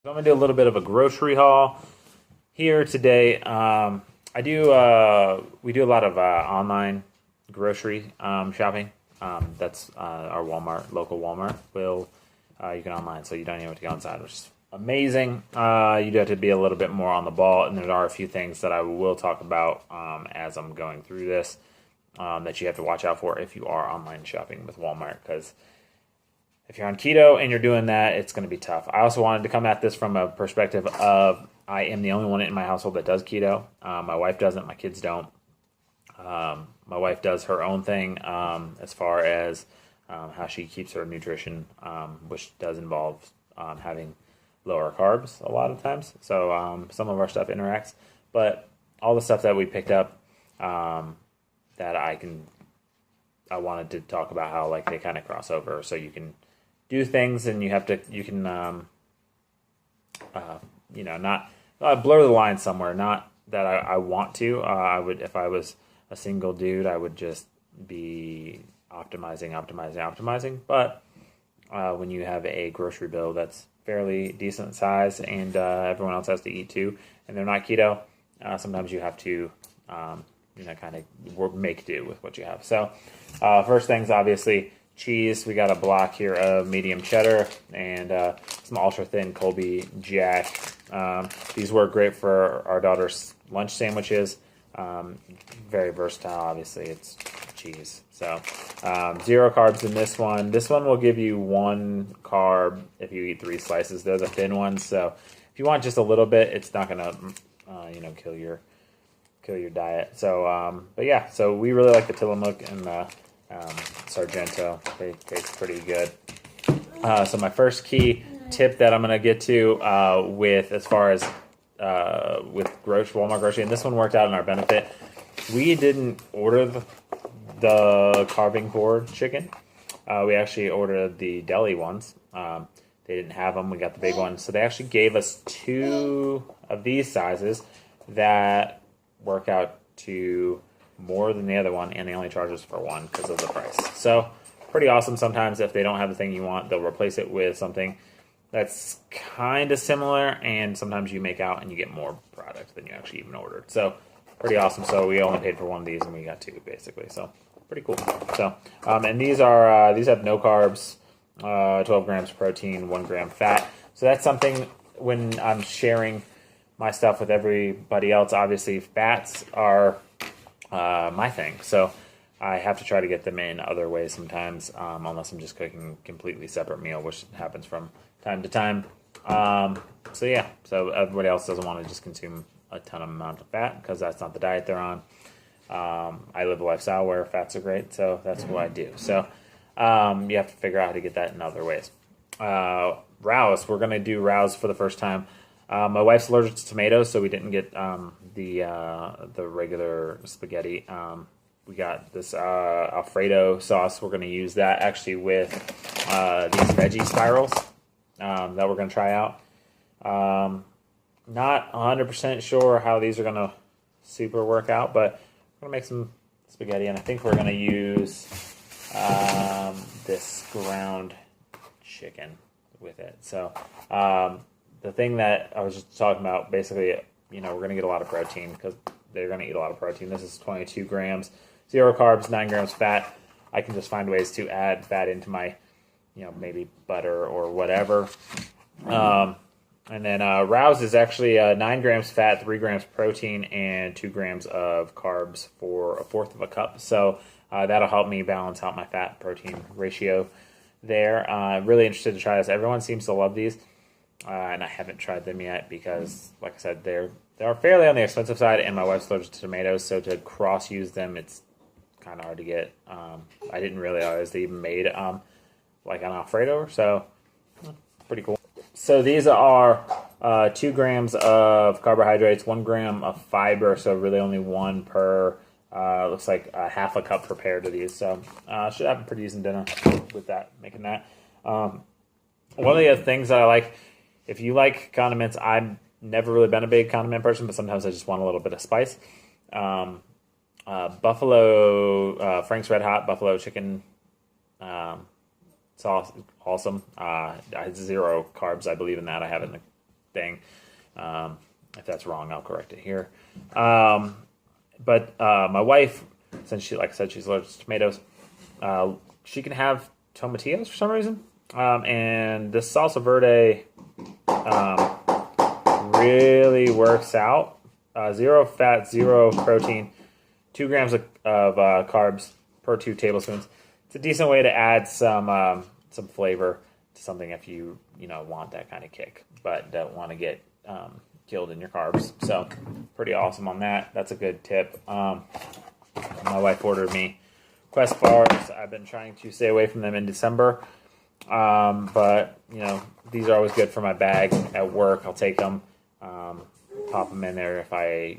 I'm gonna do a little bit of a grocery haul here today. We do a lot of online grocery shopping. That's our Walmart, local Walmart. You can online, so you don't even have to go inside, which is amazing. You do have to be a little bit more on the ball, and there are a few things that I will talk about as I'm going through this that you have to watch out for if you are online shopping with Walmart, because if you're on keto and you're doing that, it's going to be tough. I also wanted to come at this from a perspective of I am the only one in my household that does keto. My wife doesn't. My kids don't. My wife does her own thing as far as how she keeps her nutrition, which does involve having lower carbs a lot of times. So some of our stuff interacts. But all the stuff that we picked up that I wanted to talk about how like they kind of cross over, so you can do things and you can not blur the line somewhere. Not that I want to. I would, if I was a single dude, I would just be optimizing. But when you have a grocery bill that's fairly decent size and everyone else has to eat too, and they're not keto, sometimes you have to kind of make do with what you have. So first things, obviously, cheese. We got a block here of medium cheddar and some ultra thin Colby Jack. These work great for our daughter's lunch sandwiches. Very versatile. Obviously, it's cheese. So 0 carbs in this one. This one will give you 1 carb if you eat 3 slices. They're the thin ones. So if you want just a little bit, it's not gonna kill your diet. So but yeah. So we really like the Tillamook and the Sargento. They taste pretty good. So my first key tip that I'm going to get to with as far as with Walmart grocery, and this one worked out in our benefit. We didn't order the carving board chicken. We actually ordered the deli ones. They didn't have them. We got the big ones. So they actually gave us 2 of these sizes that work out to more than the other one, and they only charge us for 1 because of the price. So pretty awesome. Sometimes if they don't have the thing you want, they'll replace it with something that's kind of similar, and sometimes you make out and you get more product than you actually even ordered. So pretty awesome. So we only paid for 1 of these and we got 2 basically. So pretty cool. So and these have no carbs, 12 grams protein, 1 gram fat. So that's something when I'm sharing my stuff with everybody else. Obviously, fats are my thing, so I have to try to get them in other ways sometimes, unless I'm just cooking a completely separate meal, which happens from time to time. So yeah, so everybody else doesn't want to just consume a ton of amount of fat because that's not the diet they're on. I live a lifestyle where fats are great, so that's what I do. So you have to figure out how to get that in other ways. Rouse, we're gonna do rouse for the first time. My wife's allergic to tomatoes, so we didn't get the regular spaghetti. We got this Alfredo sauce. We're going to use that actually with these veggie spirals that we're going to try out. Not 100% sure how these are going to super work out, but we're going to make some spaghetti, and I think we're going to use this ground chicken with it. So the thing that I was just talking about, basically, we're going to get a lot of protein because they're going to eat a lot of protein. This is 22 grams, 0 carbs, 9 grams fat. I can just find ways to add fat into my, maybe butter or whatever. And then Rouse is actually 9 grams fat, 3 grams protein, and 2 grams of carbs for 1/4 of a cup. So that'll help me balance out my fat protein ratio there. I'm really interested to try this. Everyone seems to love these. And I haven't tried them yet because, like I said, they're fairly on the expensive side, and my wife's allergic to tomatoes, so to cross-use them, it's kind of hard to get. I didn't realize they even made like an Alfredo, so pretty cool. So these are 2 grams of carbohydrates, 1 gram of fiber, so really only 1 per. Looks like a 1/2 cup per pair to these, so should have a pretty decent dinner with that, making that. One of the other things that I like, if you like condiments, I've never really been a big condiment person, but sometimes I just want a little bit of spice. Buffalo, Frank's Red Hot Buffalo Chicken sauce, awesome. 0 carbs, I believe in that. I have it in the thing. If that's wrong, I'll correct it here. But my wife, since she, like I said, she's allergic to tomatoes, she can have tomatillos for some reason. And this salsa verde really works out. 0 fat, 0 protein, 2 grams of carbs per 2 tablespoons. It's a decent way to add some flavor to something if you want that kind of kick, but don't want to get killed in your carbs. So pretty awesome on that. That's a good tip. My wife ordered me Quest bars. I've been trying to stay away from them in December, but these are always good for my bag at work. I'll take them, pop them in there if I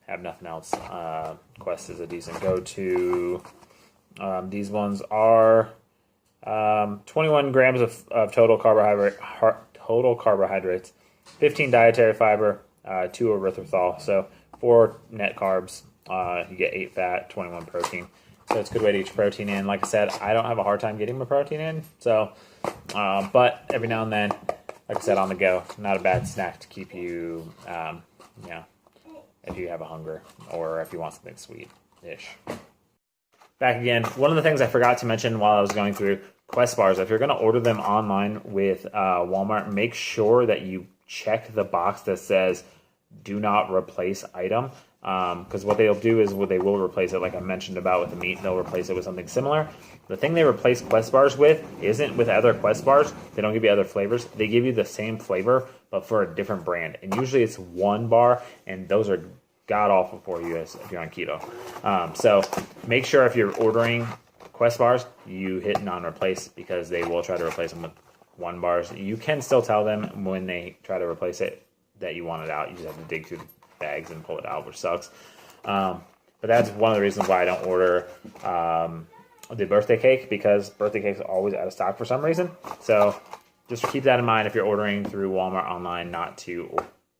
have nothing else. Quest is a decent go-to. These ones are 21 grams of total carbohydrates, 15 dietary fiber, 2 erythritol, so 4 net carbs. You get 8 fat, 21 protein. So it's a good way to get your protein in. Like I said, I don't have a hard time getting my protein in. So, but every now and then, like I said, on the go, not a bad snack to keep you, if you have a hunger or if you want something sweet-ish. Back again, one of the things I forgot to mention while I was going through Quest bars, if you're going to order them online with Walmart, make sure that you check the box that says do not replace item. Because what they'll do is they will replace it, like I mentioned about with the meat, they'll replace it with something similar. The thing they replace Quest bars with isn't with other Quest bars. They don't give you other flavors. They give you the same flavor, but for a different brand. And usually it's one bar, and those are god-awful for you if you're on keto. So make sure if you're ordering Quest bars, you hit non-replace, because they will try to replace them with 1 bars. You can still tell them when they try to replace it that you want it out. You just have to dig through the bags and pull it out, which sucks. But that's one of the reasons why I don't order the birthday cake, because birthday cake's always out of stock for some reason. So just keep that in mind if you're ordering through Walmart online, not to,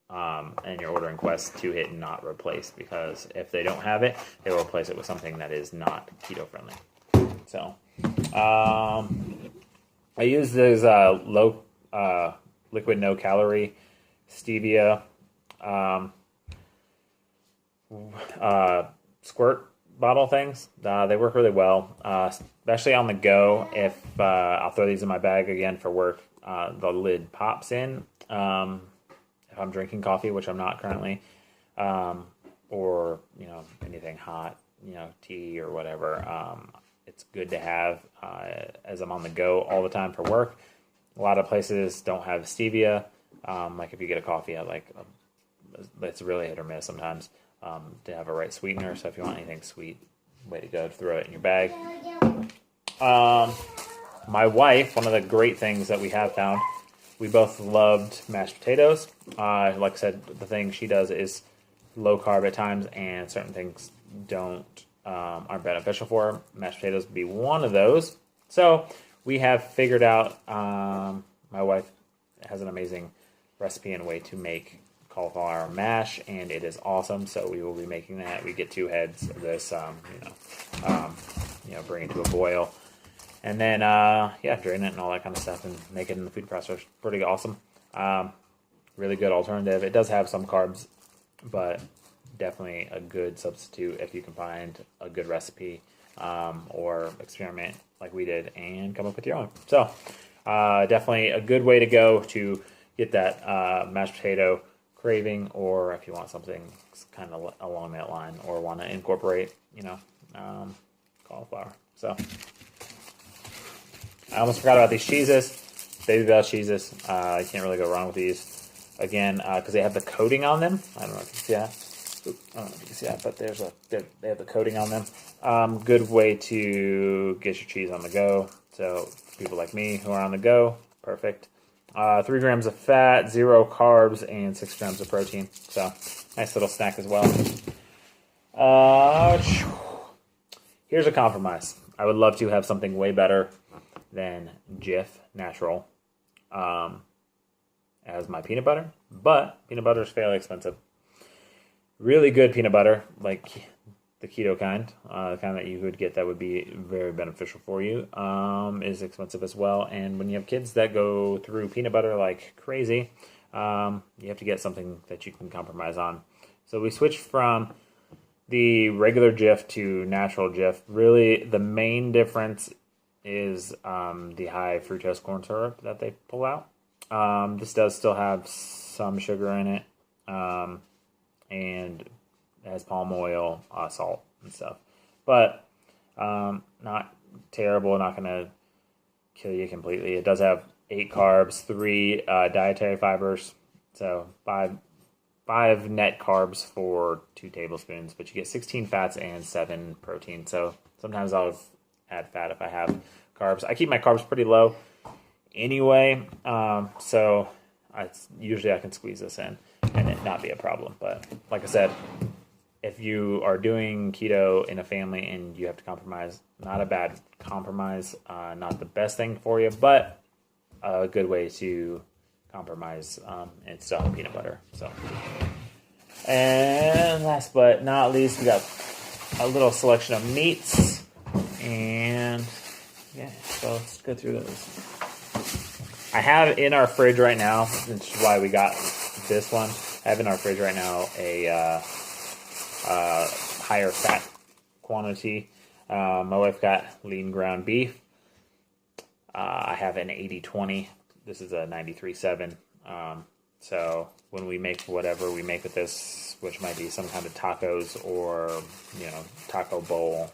and you're ordering Quest, to hit not replace, because if they don't have it, they will replace it with something that is not keto friendly. So I use those low liquid no calorie stevia squirt bottle things. They work really well, especially on the go. If I'll throw these in my bag again for work, the lid pops in. If I'm drinking coffee, which I'm not currently, or anything hot, tea or whatever, it's good to have as I'm on the go all the time for work. A lot of places don't have stevia. Like if you get a coffee at it's really hit or miss sometimes to have a right sweetener. So if you want anything sweet, way to go to throw it in your bag. My wife, one of the great things that we have found, we both loved mashed potatoes. Like I said, the thing she does is low carb at times, and certain things aren't beneficial for her. Mashed potatoes would be one of those. So we have figured out, my wife has an amazing recipe and way to make cauliflower mash, and it is awesome. So we will be making that. We get 2 heads of this, bring it to a boil, and then drain it and all that kind of stuff, and make it in the food processor. Pretty awesome. Really good alternative. It does have some carbs, but definitely a good substitute if you can find a good recipe, or experiment like we did and come up with your own. So definitely a good way to go to get that mashed potato craving, or if you want something kind of along that line, or want to incorporate, cauliflower. So I almost forgot about these cheeses, Baby Bell cheeses. You can't really go wrong with these. Again, because they have the coating on them. I don't know if you can see that. I don't know if you can see that, but they have the coating on them. Good way to get your cheese on the go. So for people like me who are on the go, perfect. 3 grams of fat, 0 carbs, and 6 grams of protein. So nice little snack as well. Here's a compromise. I would love to have something way better than Jif Natural as my peanut butter, but peanut butter is fairly expensive. Really good peanut butter, like the keto kind, the kind that you would get that would be very beneficial for you, is expensive as well. And when you have kids that go through peanut butter like crazy, you have to get something that you can compromise on. So we switched from the regular Jif to natural Jif. Really, the main difference is the high fructose corn syrup that they pull out. This does still have some sugar in it, and it has palm oil, salt, and stuff. But not terrible, not going to kill you completely. It does have 8 carbs, 3 dietary fibers, so 5 net carbs for 2 tablespoons, but you get 16 fats and 7 protein. So sometimes I'll add fat if I have carbs. I keep my carbs pretty low anyway, so usually I can squeeze this in and it not be a problem. But like I said, if you are doing keto in a family and you have to compromise, not a bad compromise, not the best thing for you, but a good way to compromise and still have peanut butter. So, and last but not least, we got a little selection of meats, and yeah, so let's go through those. I have in our fridge right now, which is why we got this one. I have in our fridge right now a higher fat quantity. My wife got lean ground beef. I have an 80-20. This is a 93.7. So when we make whatever we make with this, which might be some kind of tacos or, taco bowl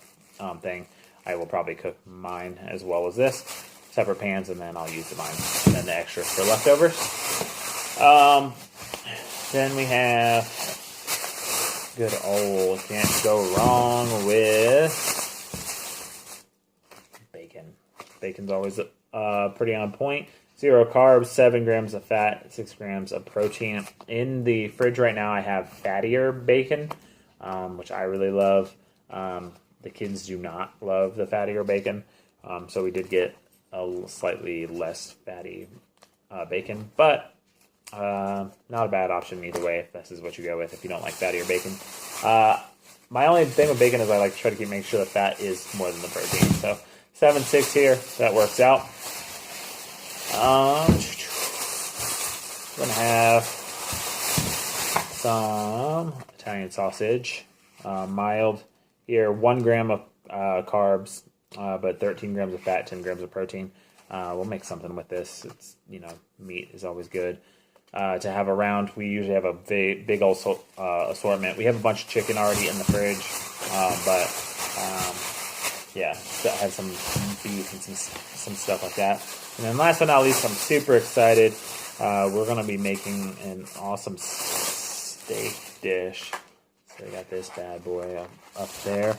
thing, I will probably cook mine as well as this. Separate pans, and then I'll use the mine. And then the extras for leftovers. Then we have good old, can't go wrong with bacon. Bacon's always pretty on point. 0 carbs, 7 grams of fat, 6 grams of protein. In the fridge right now, I have fattier bacon, which I really love. The kids do not love the fattier bacon, so we did get a slightly less fatty bacon, but not a bad option either way if this is what you go with if you don't like fattier bacon. My only thing with bacon is I like to try to make sure the fat is more than the protein. So 7.6 here, that works out. Gonna have some Italian sausage, mild here, 1 gram of carbs, but 13 grams of fat, 10 grams of protein. We'll make something with this. It's, meat is always good to have around. We usually have a big old assortment. We have a bunch of chicken already in the fridge, yeah, I have some beef and some stuff like that. And then last but not least, I'm super excited. We're going to be making an awesome steak dish. So we got this bad boy up there.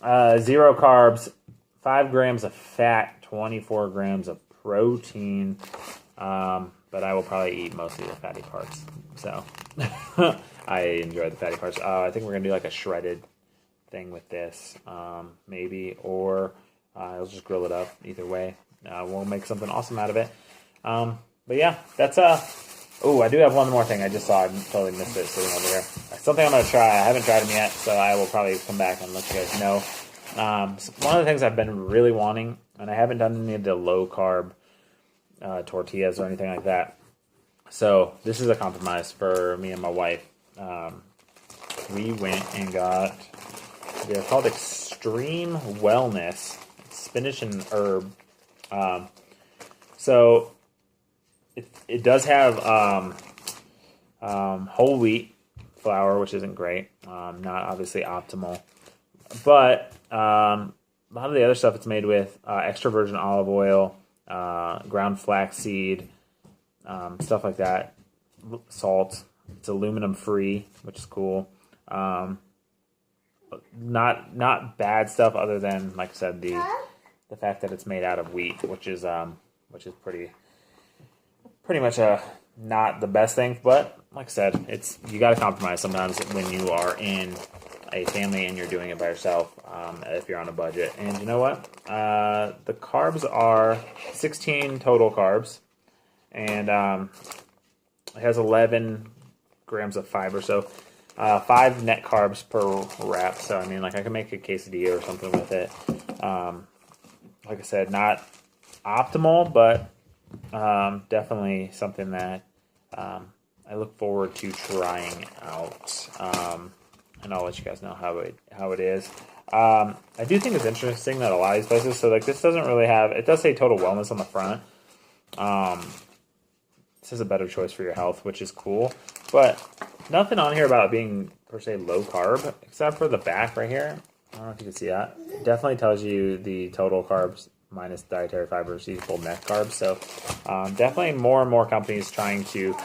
0 carbs, 5 grams of fat, 24 grams of protein. But I will probably eat mostly the fatty parts. So I enjoy the fatty parts. I think we're going to do like a shredded thing with this, maybe, or I'll just grill it up. Either way, we'll make something awesome out of it. But yeah, that's oh, I do have one more thing I just saw. I totally missed it sitting over here. Something I'm going to try. I haven't tried them yet, so I will probably come back and let you guys know. One of the things I've been really wanting, and I haven't done any of the low-carb tortillas or anything like that. So this is a compromise for me and my wife. We went and got, they're called Extreme Wellness, spinach and herb. So it does have whole wheat flour, which isn't great. Not obviously optimal. But a lot of the other stuff it's made with, extra virgin olive oil, ground flaxseed, stuff like that, salt. It's aluminum free, which is cool. Not bad stuff other than, like I said, the fact that it's made out of wheat, which is pretty much not the best thing. But like I said, you got to compromise sometimes when you are in a family and you're doing it by yourself, if you're on a budget. And you know what? The carbs are 16 total carbs, and it has 11 grams of fiber, so 5 net carbs per wrap. So I mean, like, I can make a quesadilla or something with it. Like I said, not optimal, but definitely something that I look forward to trying out, and I'll let you guys know how it is. I do think it's interesting that a lot of these places, so like this doesn't really have, it does say total wellness on the front. This is a better choice for your health, which is cool, but nothing on here about it being per se low carb, except for the back right here. I don't know if you can see that. It definitely tells you the total carbs minus dietary fibers equal net carbs. So definitely more and more companies trying to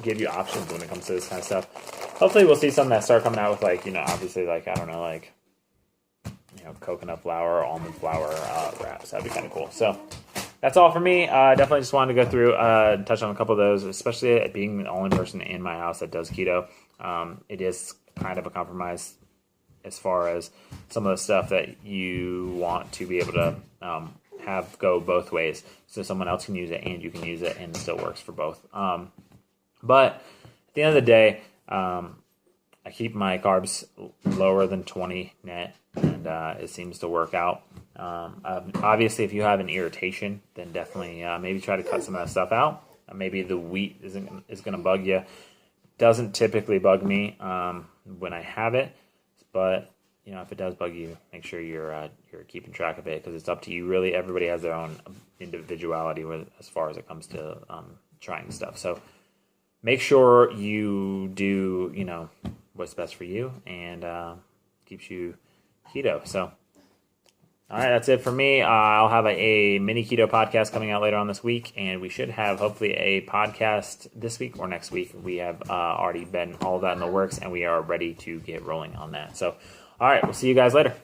give you options when it comes to this kind of stuff. Hopefully we'll see some that start coming out with like, obviously like, I don't know, like, coconut flour, almond flour wraps. That'd be kind of cool. So that's all for me. Definitely just wanted to go through and touch on a couple of those, especially being the only person in my house that does keto. It is kind of a compromise as far as some of the stuff that you want to be able to have go both ways. So someone else can use it and you can use it and it still works for both. But at the end of the day, I keep my carbs lower than 20 net, and it seems to work out. Obviously, if you have an irritation, then definitely maybe try to cut some of that stuff out. Maybe the wheat is going to bug you. Doesn't typically bug me when I have it, but if it does bug you, make sure you're keeping track of it, because it's up to you. Really, everybody has their own individuality as far as it comes to trying stuff. So make sure you do what's best for you and keeps you keto. So all right, that's it for me. I'll have a mini keto podcast coming out later on this week, and we should have hopefully a podcast this week or next week. We have already been all of that in the works, and we are ready to get rolling on that. So all right, we'll see you guys later.